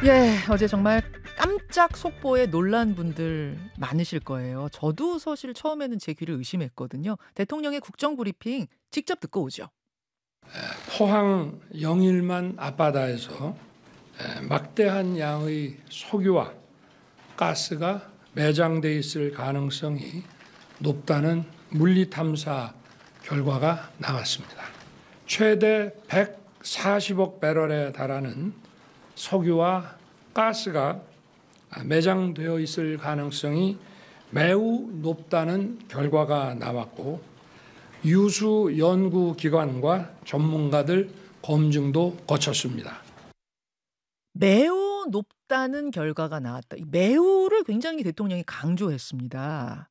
예, 어제 정말 깜짝 속보에 놀란 분들 많으실 거예요. 저도 사실 처음에는 제 귀를 의심했거든요. 대통령의 국정브리핑 직접 듣고 오죠. 포항 영일만 앞바다에서 막대한 양의 석유와 가스가 매장돼 있을 가능성이 높다는 물리 탐사 결과가 나왔습니다. 최대 140억 배럴에 달하는 석유와 가스가 매장되어 있을 가능성이 매우 높다는 결과가 나왔고, 유수 연구기관과 전문가들 검증도 거쳤습니다. 매우 높다는 결과가 나왔다. 이 매우를 굉장히 대통령이 강조했습니다.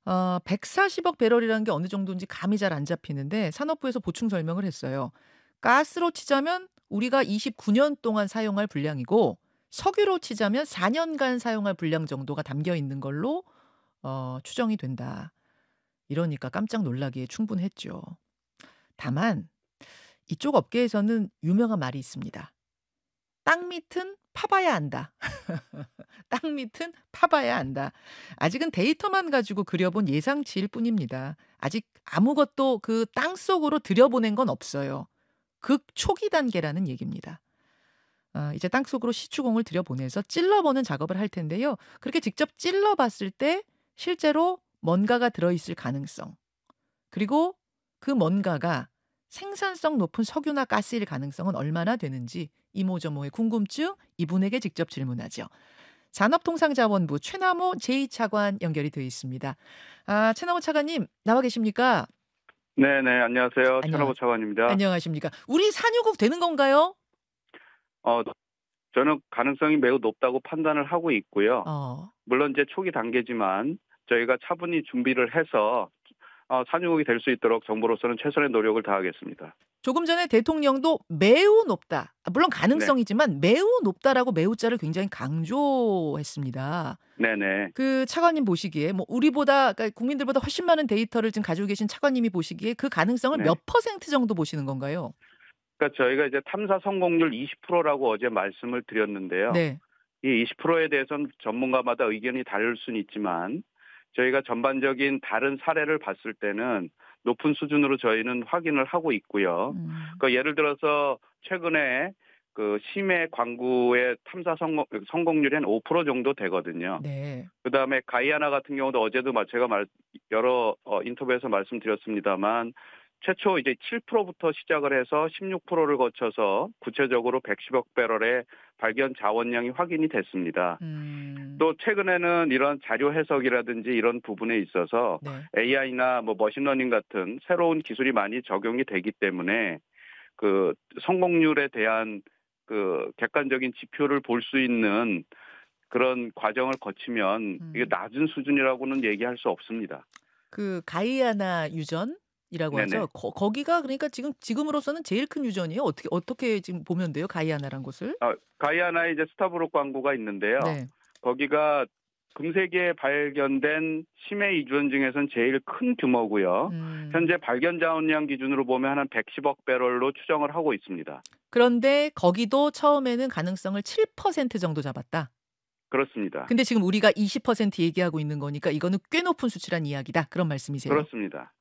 140억 배럴이라는 게 어느 정도인지 감이 잘 안 잡히는데 산업부에서 보충 설명을 했어요. 가스로 치자면 우리가 29년 동안 사용할 분량이고 석유로 치자면 4년간 사용할 분량 정도가 담겨 있는 걸로 추정이 된다. 이러니까 깜짝 놀라기에 충분했죠. 다만 이쪽 업계에서는 유명한 말이 있습니다. 땅 밑은 파봐야 안다. 땅 밑은 파봐야 안다. 아직은 데이터만 가지고 그려본 예상치일 뿐입니다. 아직 아무것도 그 땅속으로 들여보낸 건 없어요. 극 초기 단계라는 얘기입니다. 이제 땅속으로 시추공을 들여보내서 찔러보는 작업을 할 텐데요. 그렇게 직접 찔러봤을 때 실제로 뭔가가 들어있을 가능성, 그리고 그 뭔가가 생산성 높은 석유나 가스일 가능성은 얼마나 되는지 이모저모의 궁금증 이분에게 직접 질문하죠. 산업통상자원부 최남호 제2차관 연결이 되어 있습니다. 최남호 차관님 나와 계십니까? 네네, 안녕하세요. 안녕, 천하보 차관입니다. 안녕하십니까? 우리 산유국 되는 건가요? 저는 가능성이 매우 높다고 판단을 하고 있고요. 어. 물론 이제 초기 단계지만 저희가 차분히 준비를 해서 산유국이 될 수 있도록 정부로서는 최선의 노력을 다하겠습니다. 조금 전에 대통령도 매우 높다. 물론 네, 가능성이지만 매우 높다라고 매우자를 굉장히 강조했습니다. 네네. 그 차관님 보시기에 뭐 우리보다 그러니까 국민들보다 훨씬 많은 데이터를 지금 가지고 계신 차관님이 보시기에 그 가능성을 네. 몇 퍼센트 정도 보시는 건가요? 그러니까 저희가 이제 탐사 성공률 20%라고 어제 말씀을 드렸는데요. 네. 이 20%에 대해서는 전문가마다 의견이 다를 수는 있지만 저희가 전반적인 다른 사례를 봤을 때는 높은 수준으로 저희는 확인을 하고 있고요. 그러니까 예를 들어서 최근에 그 심해 광구의 탐사 성공률이 한 5% 정도 되거든요. 네. 그다음에 가이아나 같은 경우도 어제도 제가 여러 인터뷰에서 말씀드렸습니다만 최초 이제 7%부터 시작을 해서 16%를 거쳐서 구체적으로 110억 배럴의 발견 자원량이 확인이 됐습니다. 또 최근에는 이런 자료 해석이라든지 이런 부분에 있어서 네. AI나 뭐 머신러닝 같은 새로운 기술이 많이 적용이 되기 때문에 그 성공률에 대한 그 객관적인 지표를 볼 수 있는 그런 과정을 거치면 이게 낮은 수준이라고는 얘기할 수 없습니다. 그 가이아나 유전이라고 네네. 하죠. 거기가 그러니까 지금으로서는 제일 큰 유전이에요. 어떻게 지금 보면 돼요? 가이아나란 곳을? 가이아나에 이제 스타브룩 광구가 있는데요. 네. 거기가 금세기에 발견된 심해 유전 중에서는 제일 큰 규모고요. 현재 발견 자원량 기준으로 보면 한 110억 배럴로 추정을 하고 있습니다. 그런데 거기도 처음에는 가능성을 7% 정도 잡았다. 그렇습니다. 근데 지금 우리가 20% 얘기하고 있는 거니까 이거는 꽤 높은 수치란 이야기다. 그런 말씀이세요? 그렇습니다.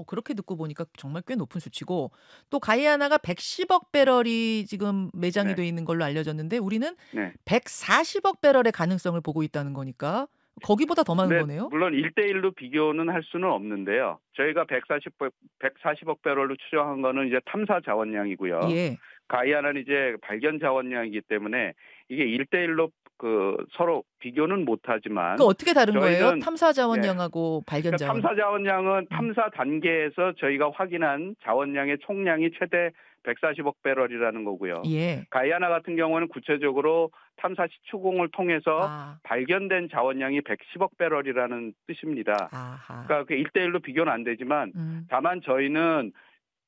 그렇게 듣고 보니까 정말 꽤 높은 수치고 또 가이아나가 110억 배럴이 지금 매장이 네. 돼 있는 걸로 알려졌는데 우리는 네. 140억 배럴의 가능성을 보고 있다는 거니까 거기보다 더 많은 네, 거네요. 물론 1대1로 비교는 할 수는 없는데요. 저희가 140억 배럴로 추정한 거는 이제 탐사 자원량이고요. 예. 가이아나는 이제 발견 자원량이기 때문에 이게 1대1로 그 서로 비교는 못하지만 그 어떻게 다른 거예요? 저희는 탐사 네, 자원량하고 발견 그러니까 자원. 탐사 자원량은 탐사 단계에서 저희가 확인한 자원량의 총량이 최대 140억 배럴이라는 거고요. 예. 가이아나 같은 경우는 구체적으로 탐사 시추공을 통해서 아. 발견된 자원량이 110억 배럴이라는 뜻입니다. 아하. 그러니까 그 1대1로 비교는 안 되지만 다만 저희는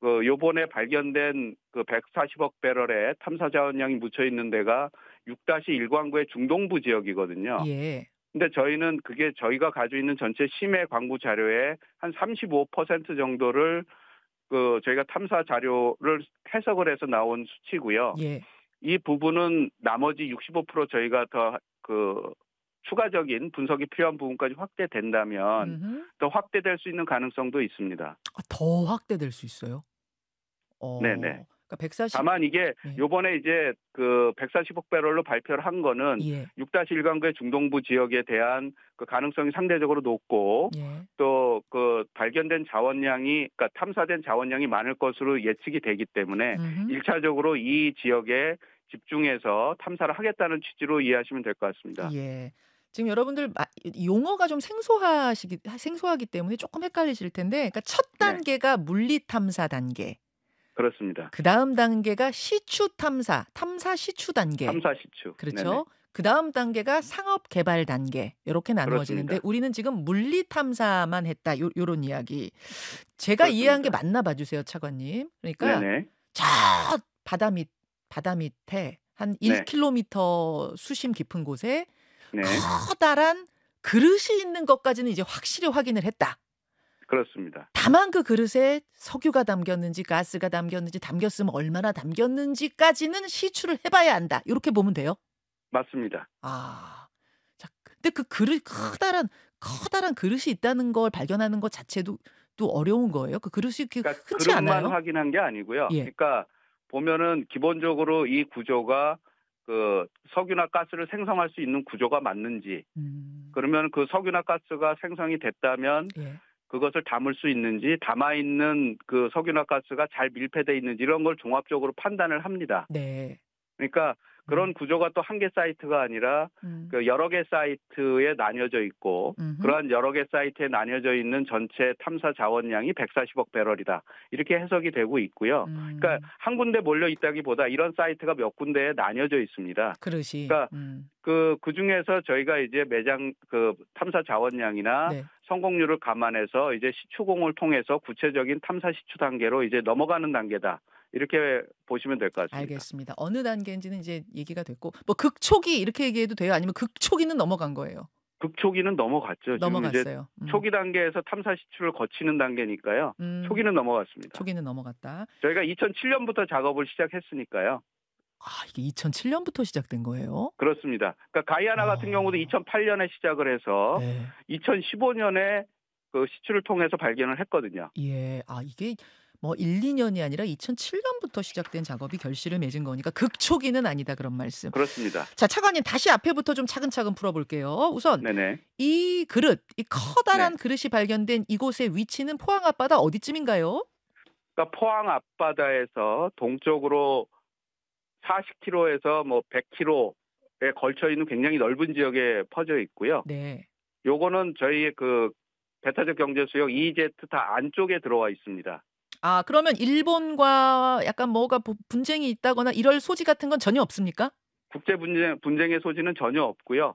그 요번에 발견된 그 140억 배럴의 탐사 자원량이 묻혀 있는 데가 6-1광구의 중동부 지역이거든요. 예. 근데 저희는 그게 저희가 가지고 있는 전체 심해 광구 자료의 한 35% 정도를 그 저희가 탐사 자료를 해석을 해서 나온 수치고요. 예. 이 부분은 나머지 65% 저희가 더 추가적인 분석이 필요한 부분까지 확대된다면 음흠. 더 확대될 수 있는 가능성도 있습니다. 더 확대될 수 있어요? 네네. 그러니까 140 다만 이게 네. 요번에 이제 140억 배럴로 발표를 한 거는 예. 6-1강구의 중동부 지역에 대한 그 가능성이 상대적으로 높고 예. 또 발견된 자원량이 그러니까 탐사된 자원량이 많을 것으로 예측이 되기 때문에 음흠. 1차적으로 이 지역에 집중해서 탐사를 하겠다는 취지로 이해하시면 될 것 같습니다. 예. 지금 여러분들 용어가 좀 생소하기 때문에 조금 헷갈리실 텐데 그러니까 첫 네. 단계가 물리 탐사 단계. 그렇습니다. 그다음 단계가 시추 탐사 시추 단계. 탐사 시추. 그렇죠. 네네. 그다음 단계가 상업 개발 단계. 요렇게 나누어지는데 그렇습니다. 우리는 지금 물리 탐사만 했다. 요런 이야기. 제가 이해한 게 그렇습니다. 맞나 봐 주세요, 차관님. 그러니까 네네. 저 바다 밑에 한 네. 1km 수심 깊은 곳에 네. 커다란 그릇이 있는 것까지는 이제 확실히 확인을 했다. 그렇습니다. 다만 그 그릇에 석유가 담겼는지 가스가 담겼는지 담겼으면 얼마나 담겼는지까지는 시추를 해봐야 한다. 이렇게 보면 돼요. 맞습니다. 자, 근데 그 커다란 그릇이 있다는 걸 발견하는 것 자체도 또 어려운 거예요. 그 그릇이 그러니까 흔치 그릇만 않아요. 확인한 게 아니고요. 예. 그러니까 보면은 기본적으로 이 구조가 석유나 가스를 생성할 수 있는 구조가 맞는지, 그러면 그 석유나 가스가 생성이 됐다면 예. 그것을 담을 수 있는지, 담아 있는 그 석유나 가스가 잘 밀폐되어 있는지 이런 걸 종합적으로 판단을 합니다. 네. 그러니까 그런 구조가 또 한 개 사이트가 아니라 여러 개 사이트에 나뉘어져 있고 그러한 여러 개 사이트에 나뉘어져 있는 전체 탐사 자원량이 140억 배럴이다. 이렇게 해석이 되고 있고요. 그러니까 한 군데 몰려 있다기보다 이런 사이트가 몇 군데에 나뉘어져 있습니다. 그릇이. 그러니까 그 중에서 저희가 이제 매장 탐사 자원량이나 네. 성공률을 감안해서 이제 시추공을 통해서 구체적인 탐사 시추 단계로 이제 넘어가는 단계다. 이렇게 보시면 될 것 같습니다. 알겠습니다. 어느 단계인지는 이제 얘기가 됐고 뭐 극초기 이렇게 얘기해도 돼요? 아니면 극초기는 넘어간 거예요? 극초기는 넘어갔죠. 지금 이제 넘어갔어요. 초기 단계에서 탐사 시추를 거치는 단계니까요. 초기는 넘어갔습니다. 초기는 넘어갔다. 저희가 2007년부터 작업을 시작했으니까요. 이게 2007년부터 시작된 거예요? 그렇습니다. 그러니까 가이아나 같은 경우도 2008년에 시작을 해서 네. 2015년에 그 시추를 통해서 발견을 했거든요. 예. 이게 뭐 1, 2년이 아니라 2007년부터 시작된 작업이 결실을 맺은 거니까 극초기는 아니다 그런 말씀. 그렇습니다. 자, 차관님 다시 앞에부터 좀 차근차근 풀어볼게요. 우선 네네. 이 커다란 그릇이 발견된 이곳의 위치는 포항 앞바다 어디쯤인가요? 그러니까 포항 앞바다에서 동쪽으로 40km에서 뭐 100km에 걸쳐 있는 굉장히 넓은 지역에 퍼져 있고요. 네. 요거는 저희의 배타적 경제 수역 EEZ 다 안쪽에 들어와 있습니다. 그러면 일본과 약간 뭐가 분쟁이 있다거나 이럴 소지 같은 건 전혀 없습니까? 국제 분쟁의 소지는 전혀 없고요.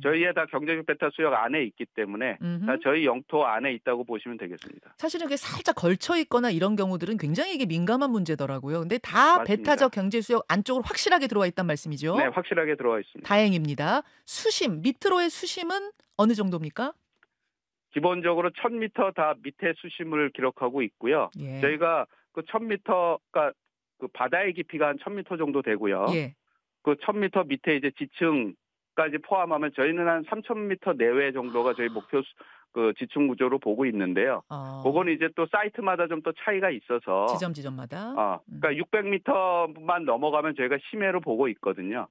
저희의 다 경제적 배타 수역 안에 있기 때문에 다 저희 영토 안에 있다고 보시면 되겠습니다. 사실은 이게 살짝 걸쳐 있거나 이런 경우들은 굉장히 이게 민감한 문제더라고요. 근데 다 맞습니다. 배타적 경제 수역 안쪽으로 확실하게 들어와 있단 말씀이죠? 네, 확실하게 들어와 있습니다. 다행입니다. 밑으로의 수심은 어느 정도입니까? 기본적으로 1000m 다 밑에 수심을 기록하고 있고요. 예. 저희가 1000m가 바다의 깊이가 한 1000m 정도 되고요. 예. 1000m 밑에 이제 지층까지 포함하면 저희는 한 3000m 내외 정도가 저희 목표 지층 구조로 보고 있는데요. 그건 이제 또 사이트마다 좀 또 차이가 있어서 지점마다. 그러니까 600m만 넘어가면 저희가 심해로 보고 있거든요.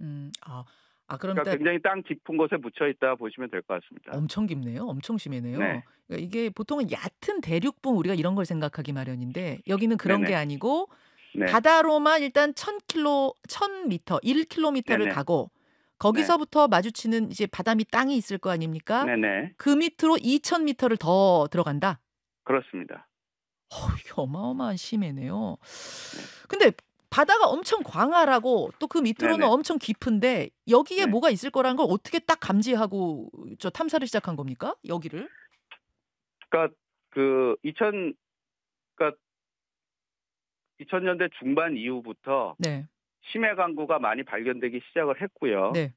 그러니까 굉장히 땅 깊은 곳에 묻혀 있다 보시면 될 것 같습니다. 엄청 깊네요. 엄청 심해네요. 네. 그러니까 이게 보통은 얕은 대륙봉 우리가 이런 걸 생각하기 마련인데 여기는 그런 네네. 게 아니고 네. 바다로만 일단 1000m, 1km를 네네. 가고 거기서부터 마주치는 이제 바다 밑 땅이 있을 거 아닙니까? 네네. 그 밑으로 2000m를 더 들어간다. 그렇습니다. 이게 어마어마한 심해네요. 근데 바다가 엄청 광활하고 또 그 밑으로는 네네. 엄청 깊은데 여기에 네. 뭐가 있을 거라는 걸 어떻게 딱 감지하고 탐사를 시작한 겁니까? 여기를? 그러니까 2000년대 중반 이후부터 네. 심해 강구가 많이 발견되기 시작을 했고요. 네.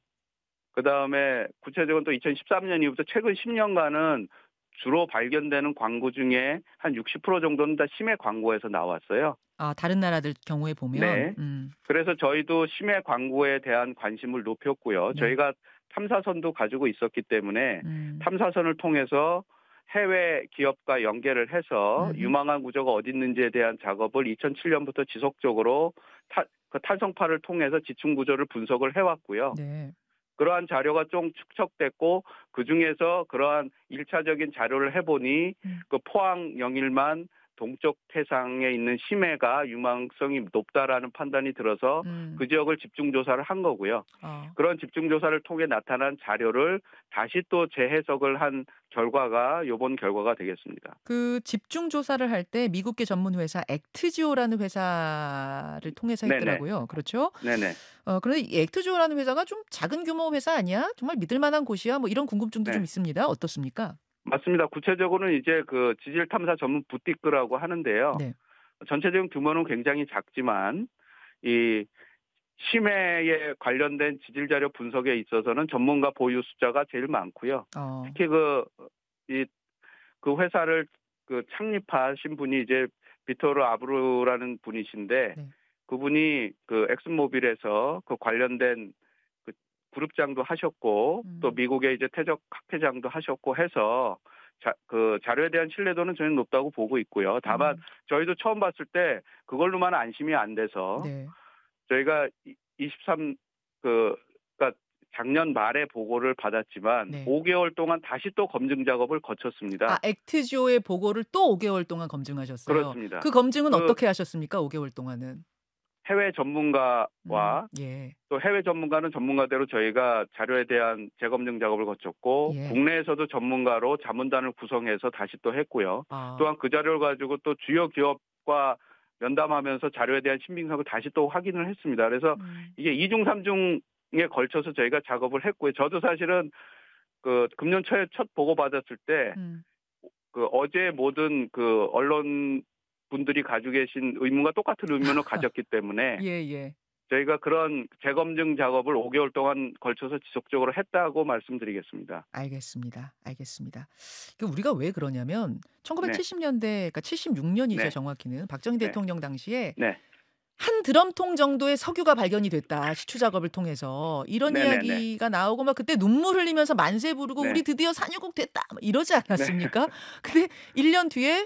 그다음에 구체적으로 또 2013년 이후부터 최근 10년간은 주로 발견되는 광고 중에 한 60% 정도는 다 심해 광고에서 나왔어요. 아, 다른 나라들 경우에 보면. 네. 그래서 저희도 심해 광고에 대한 관심을 높였고요. 네. 저희가 탐사선도 가지고 있었기 때문에 탐사선을 통해서 해외 기업과 연계를 해서 유망한 구조가 어디 있는지에 대한 작업을 2007년부터 지속적으로 그 탈성파를 통해서 지층 구조를 분석을 해왔고요. 네. 그러한 자료가 좀 축적됐고 그중에서 그러한 1차적인 자료를 해보니 그 포항 영일만 동쪽 해상에 있는 심해가 유망성이 높다라는 판단이 들어서 그 지역을 집중 조사를 한 거고요. 그런 집중 조사를 통해 나타난 자료를 다시 또 재해석을 한 결과가 이번 결과가 되겠습니다. 그 집중 조사를 할 때 미국계 전문 회사 액트지오라는 회사를 통해서 네네. 했더라고요. 그렇죠? 네네. 그런데 이 액트지오라는 회사가 좀 작은 규모 회사 아니야? 정말 믿을 만한 곳이야? 뭐 이런 궁금증도 네. 좀 있습니다. 어떻습니까? 맞습니다. 구체적으로는 이제 그 지질 탐사 전문 부티크라고 하는데요. 네. 전체적인 규모는 굉장히 작지만 이 심해에 관련된 지질 자료 분석에 있어서는 전문가 보유 숫자가 제일 많고요. 특히 그 회사를 그 창립하신 분이 이제 비토르 아브루라는 분이신데 네. 그분이 그 엑슨모빌에서 그 관련된 그 그룹장도 하셨고 또 미국의 이제 태적 학회장도 하셨고 해서 그 자료에 대한 신뢰도는 저희는 높다고 보고 있고요. 다만 저희도 처음 봤을 때 그걸로만 안심이 안 돼서 네. 저희가 23그러니까 작년 말에 보고를 받았지만 네. 5개월 동안 다시 또 검증 작업을 거쳤습니다. 아, 액트지오의 보고를 또 5개월 동안 검증하셨어요. 그렇습니다. 그 검증은 어떻게 하셨습니까? 5개월 동안은. 해외 전문가와 예. 또 해외 전문가는 전문가대로 저희가 자료에 대한 재검증 작업을 거쳤고 예. 국내에서도 전문가로 자문단을 구성해서 다시 또 했고요. 또한 그 자료를 가지고 또 주요 기업과 면담하면서 자료에 대한 신빙성을 다시 또 확인을 했습니다. 그래서 이게 2중 3중에 걸쳐서 저희가 작업을 했고요. 저도 사실은 그 금년 초에 첫 보고 받았을 때 그 어제 모든 그 언론 분들이 가지고 계신 의문과 똑같은 의문을 가졌기 때문에 예. 저희가 그런 재검증 작업을 5개월 동안 걸쳐서 지속적으로 했다고 말씀드리겠습니다. 알겠습니다. 우리가 왜 그러냐면 1970년대, 그러니까 76년이죠. 네. 정확히는 박정희 네. 대통령 당시에 네. 한 드럼통 정도의 석유가 발견이 됐다. 시추 작업을 통해서 이런 네네네. 이야기가 나오고 막 그때 눈물 흘리면서 만세 부르고 네. 우리 드디어 산유국 됐다. 막 이러지 않았습니까? 근데 1년 뒤에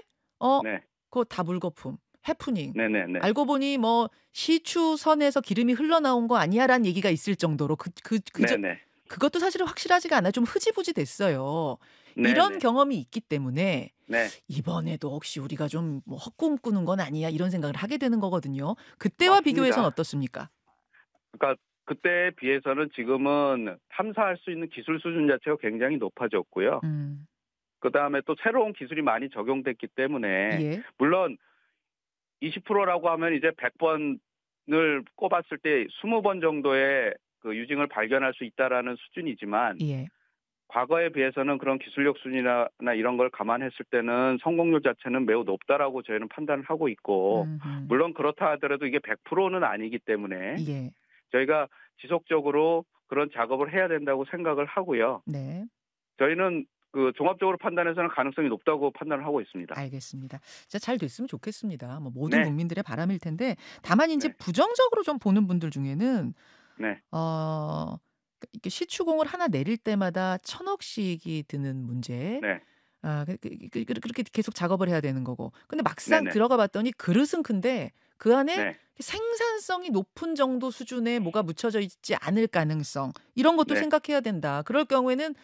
네. 그거 다 물거품. 해프닝. 네네네. 알고 보니 뭐 시추선에서 기름이 흘러나온 거 아니야라는 얘기가 있을 정도로 네네. 그것도 사실은 확실하지가 않아. 좀 흐지부지 됐어요. 네네. 이런 경험이 있기 때문에 네. 이번에도 혹시 우리가 좀 뭐 헛꿈 꾸는 건 아니야 이런 생각을 하게 되는 거거든요. 그때와 맞습니다. 비교해서는 어떻습니까? 그러니까 그때에 비해서는 지금은 탐사할 수 있는 기술 수준 자체가 굉장히 높아졌고요. 그다음에 또 새로운 기술이 많이 적용됐기 때문에 예. 물론 20%라고 하면 이제 100번을 꼽았을 때 20번 정도의 그 유징을 발견할 수 있다라는 수준이지만 예. 과거에 비해서는 그런 기술력 수준이나 이런 걸 감안했을 때는 성공률 자체는 매우 높다라고 저희는 판단을 하고 있고 물론 그렇다 하더라도 이게 100%는 아니기 때문에 예. 저희가 지속적으로 그런 작업을 해야 된다고 생각을 하고요. 네. 저희는 그 종합적으로 판단해서는 가능성이 높다고 판단을 하고 있습니다. 알겠습니다. 진짜 잘 됐으면 좋겠습니다. 뭐 모든 네. 국민들의 바람일 텐데 다만 이제 네. 부정적으로 좀 보는 분들 중에는 네. 이렇게 시추공을 하나 내릴 때마다 1,000억씩이 드는 문제. 네. 그렇게 계속 작업을 해야 되는 거고. 근데 막상 네네. 들어가 봤더니 그릇은 큰데 그 안에 네. 생산성이 높은 정도 수준의 뭐가 묻혀져 있지 않을 가능성. 이런 것도 네. 생각해야 된다. 그럴 경우에는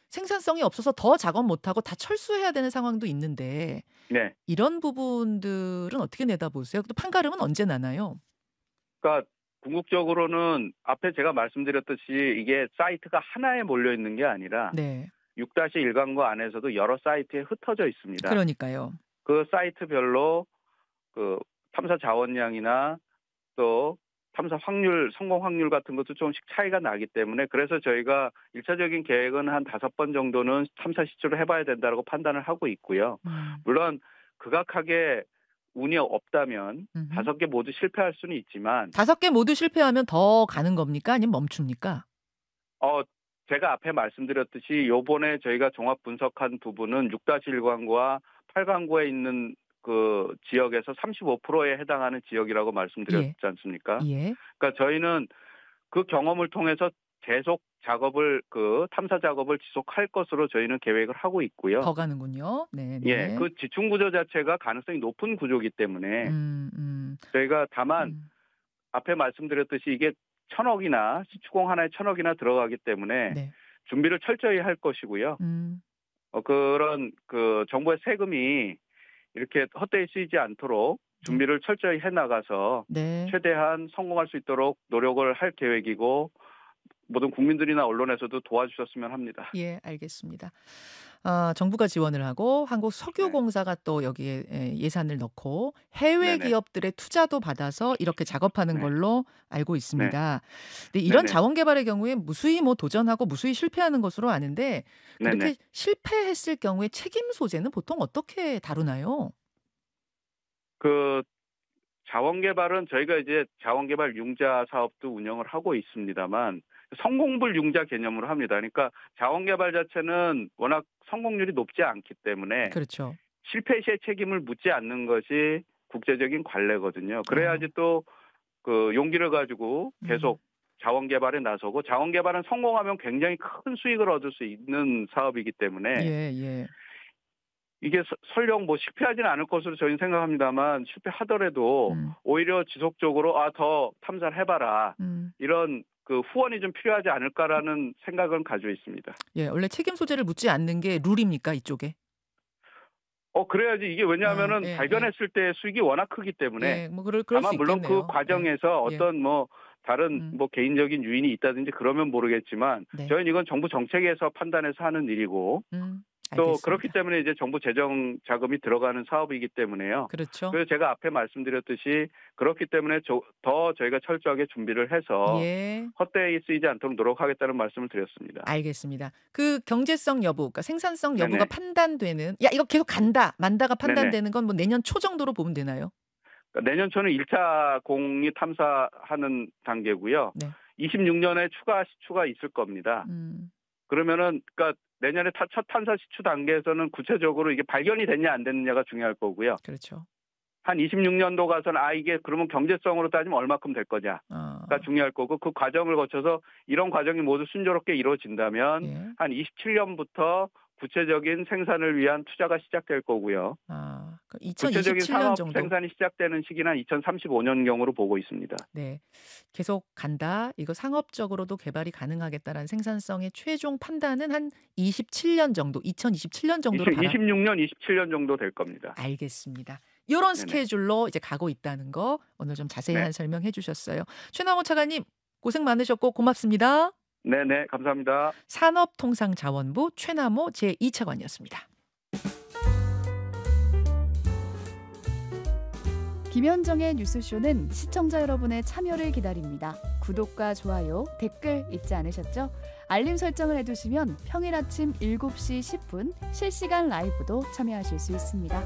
생산성이 없어서 더 작업 못하고 다 철수해야 되는 상황도 있는데 네. 이런 부분들은 어떻게 내다보세요? 또 판가름은 언제 나나요? 그러니까 궁극적으로는 앞에 제가 말씀드렸듯이 이게 사이트가 하나에 몰려 있는 게 아니라 네. 6-1강구 안에서도 여러 사이트에 흩어져 있습니다. 그러니까요. 그 사이트별로 그 탐사 자원량이나 또 탐사 확률, 성공 확률 같은 것도 조금씩 차이가 나기 때문에 그래서 저희가 1차적인 계획은 한 5번 정도는 탐사 시추를 해봐야 된다고 판단을 하고 있고요. 물론 극악하게 운이 없다면 5개 모두 실패할 수는 있지만 5개 모두 실패하면 더 가는 겁니까? 아니면 멈춥니까? 제가 앞에 말씀드렸듯이 요번에 저희가 종합 분석한 부분은 6-1강구와 8강구에 있는 그 지역에서 35%에 해당하는 지역이라고 말씀드렸지 않습니까? 예. 그러니까 저희는 그 경험을 통해서 계속 작업을 그 탐사 작업을 지속할 것으로 저희는 계획을 하고 있고요. 더 가는군요. 네. 예, 그 지층 구조 자체가 가능성이 높은 구조이기 때문에 저희가 다만 앞에 말씀드렸듯이 이게 1,000억이나 시추공 하나에 1,000억이나 들어가기 때문에 네. 준비를 철저히 할 것이고요. 그런 그 정부의 세금이 이렇게 헛되이 쓰이지 않도록 준비를 철저히 해나가서 네. 최대한 성공할 수 있도록 노력을 할 계획이고 모든 국민들이나 언론에서도 도와주셨으면 합니다. 예, 알겠습니다. 정부가 지원을 하고 한국석유공사가 또 여기에 예산을 넣고 해외 네네. 기업들의 투자도 받아서 이렇게 작업하는 네. 걸로 알고 있습니다. 근데 이런 네네. 자원 개발의 경우에 무수히 뭐 도전하고 무수히 실패하는 것으로 아는데 그렇게 네네. 실패했을 경우에 책임 소재는 보통 어떻게 다루나요? 그 자원 개발은 저희가 이제 자원 개발 융자 사업도 운영을 하고 있습니다만 성공불 융자 개념으로 합니다. 그러니까 자원 개발 자체는 워낙 성공률이 높지 않기 때문에 그렇죠. 실패 시의 책임을 묻지 않는 것이 국제적인 관례거든요. 그래야지 또 그 용기를 가지고 계속 자원 개발에 나서고 자원 개발은 성공하면 굉장히 큰 수익을 얻을 수 있는 사업이기 때문에 예. 이게 설령 뭐 실패하지는 않을 것으로 저희는 생각합니다만 실패하더라도 오히려 지속적으로 더 탐사를 해봐라 이런 그 후원이 좀 필요하지 않을까라는 생각은 가지고 있습니다. 예, 원래 책임 소재를 묻지 않는 게 룰입니까 이쪽에? 그래야지 이게 왜냐하면은 발견했을 때 수익이 워낙 크기 때문에 뭐 그럴 다만 수 물론 있겠네요. 그 과정에서 어떤 뭐 다른 뭐 개인적인 유인이 있다든지 그러면 모르겠지만 저희는 이건 정부 정책에서 판단해서 하는 일이고 또 알겠습니다. 그렇기 때문에 이제 정부 재정 자금이 들어가는 사업이기 때문에요. 그렇죠. 그래서 제가 앞에 말씀드렸듯이 그렇기 때문에 더 저희가 철저하게 준비를 해서 헛되이 쓰이지 않도록 노력하겠다는 말씀을 드렸습니다. 알겠습니다. 그 경제성 여부, 그러니까 생산성 여부가 네네. 판단되는 이거 계속 간다, 만다가 판단되는 건 뭐 내년 초 정도로 보면 되나요? 그러니까 내년 초는 1차 공이 탐사하는 단계고요. 26년에 추가 시추가 있을 겁니다. 그러면은 그러니까 내년에 첫 탐사 시추 단계에서는 구체적으로 이게 발견이 됐냐 안 됐느냐가 중요할 거고요. 그렇죠. 한 26년도 가서는 이게 그러면 경제성으로 따지면 얼마큼 될 거냐가 중요할 거고 그 과정을 거쳐서 이런 과정이 모두 순조롭게 이루어진다면 한 27년부터 구체적인 생산을 위한 투자가 시작될 거고요. 구체적인 2027년 산업 정도. 생산이 시작되는 시기는 2035년경으로 보고 있습니다. 네, 계속 간다. 이거 상업적으로도 개발이 가능하겠다라는 생산성의 최종 판단은 한 27년 정도, 2027년 정도로 26년, 27년 정도 될 겁니다. 알겠습니다. 이런 스케줄로 이제 가고 있다는 거 오늘 좀 자세한 설명해 주셨어요. 최남호 차관님 고생 많으셨고 고맙습니다. 네네, 감사합니다. 산업통상자원부 최남호 제2차관이었습니다. 김현정의 뉴스쇼는 시청자 여러분의 참여를 기다립니다. 구독과 좋아요, 댓글 잊지 않으셨죠? 알림 설정을 해두시면 평일 아침 7시 10분 실시간 라이브도 참여하실 수 있습니다.